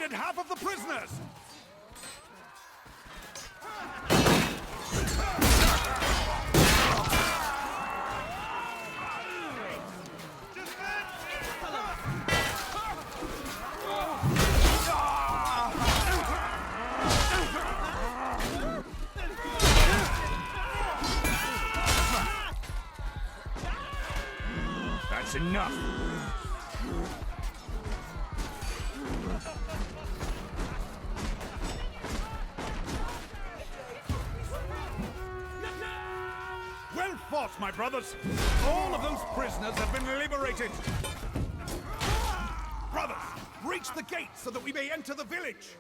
liberated half of the prisoners! That's enough! Well fought, my brothers! All of those prisoners have been liberated! Brothers, reach the gate so that we may enter the village!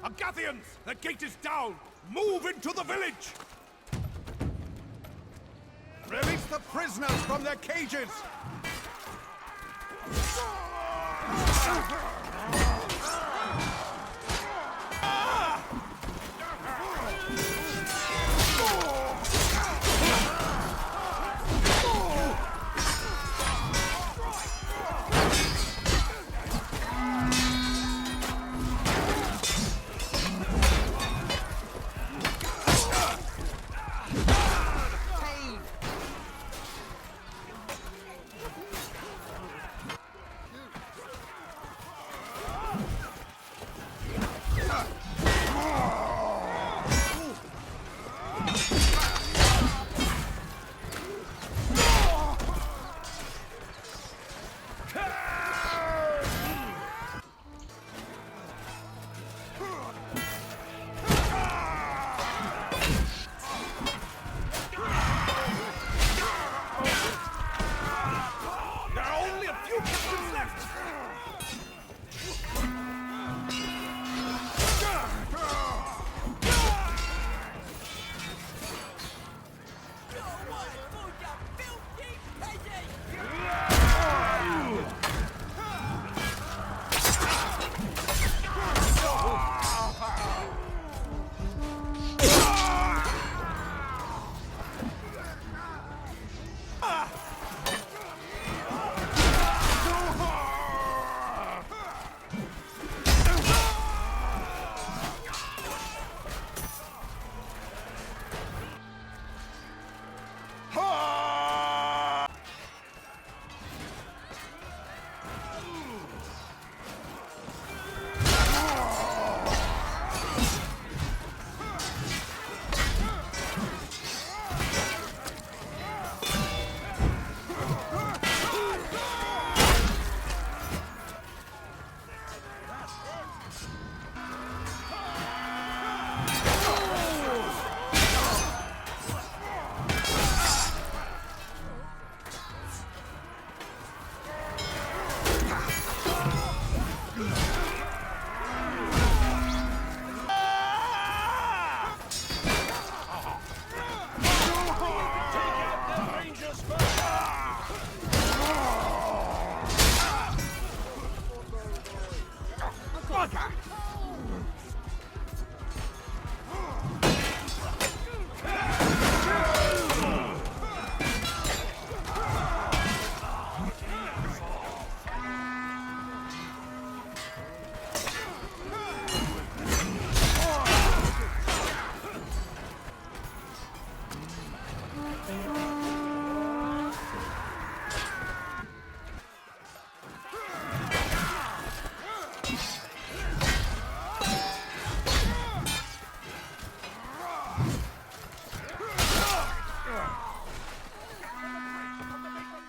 Agathians! The gate is down! Move into the village! Release the prisoners from their cages!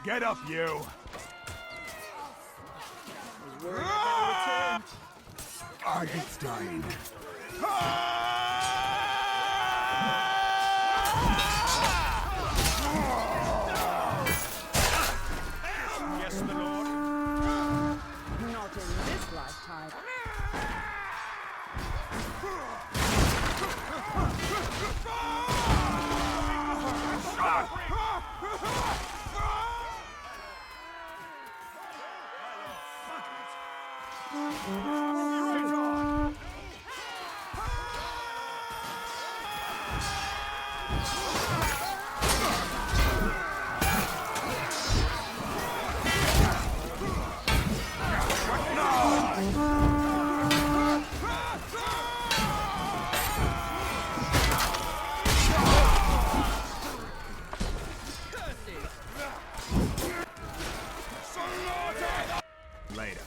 Get up, you! Target's dying. Later.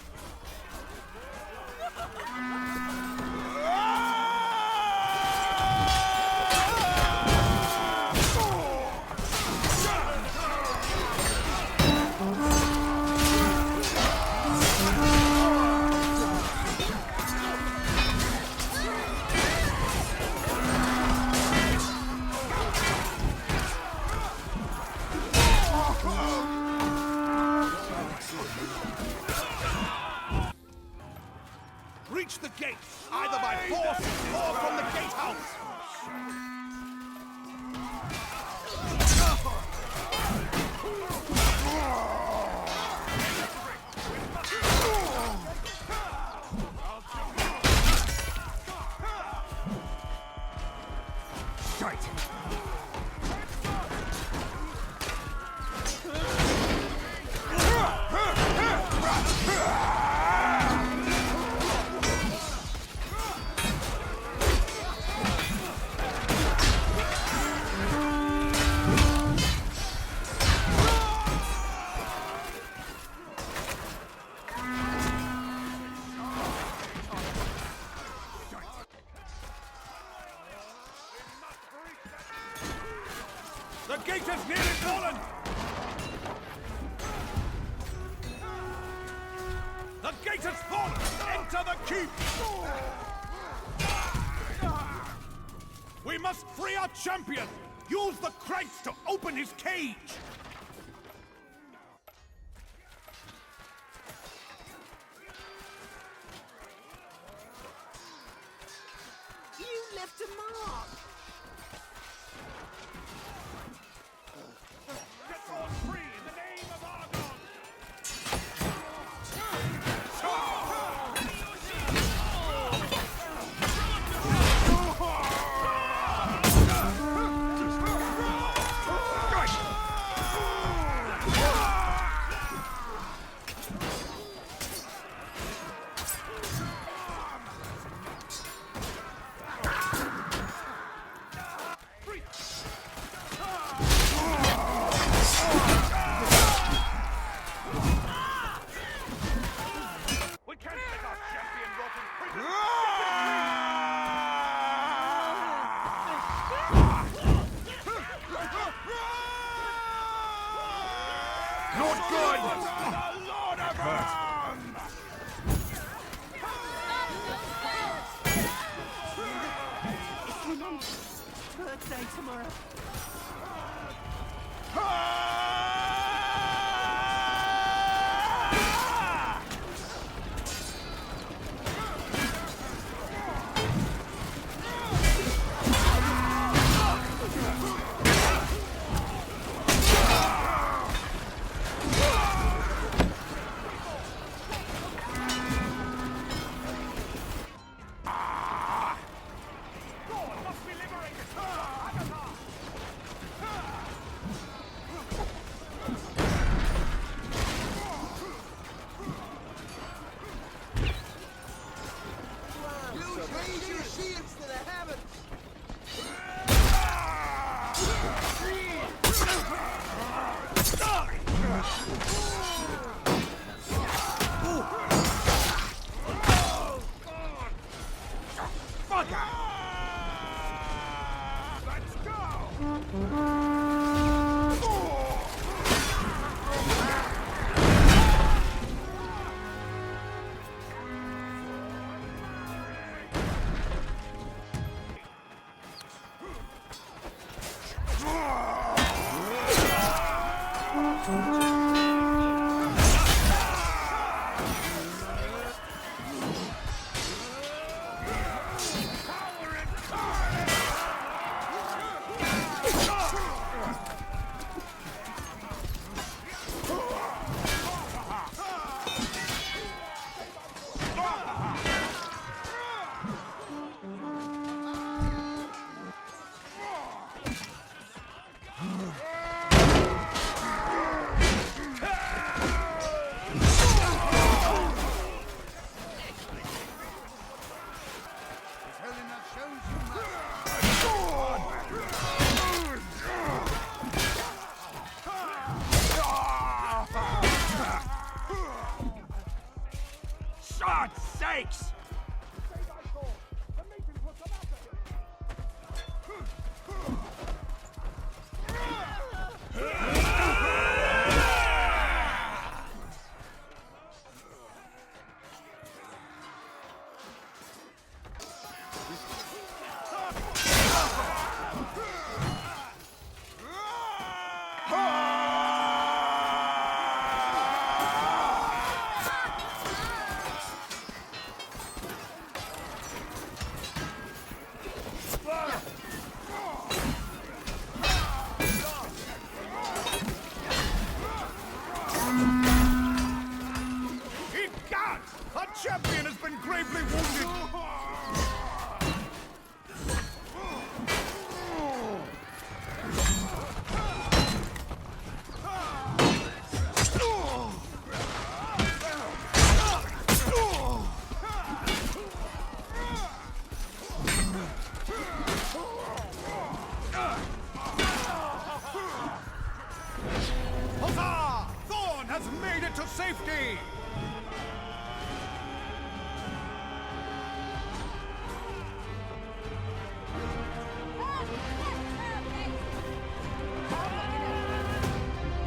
Reach the gate, either by force or from the gatehouse! Shite! The gate is nearly fallen! The gate has fallen! Enter the keep! We must free our champion! Use the crates to open his cage! You left a mark! Get all free in the name of Argon! We can't let our champion rot in prison! Not good! Lord of It's my mum's birthday tomorrow. God must be liberated! Agatha! God's sakes! Egad! Our champion has been gravely wounded! Huzzah! Thorn has made it to safety!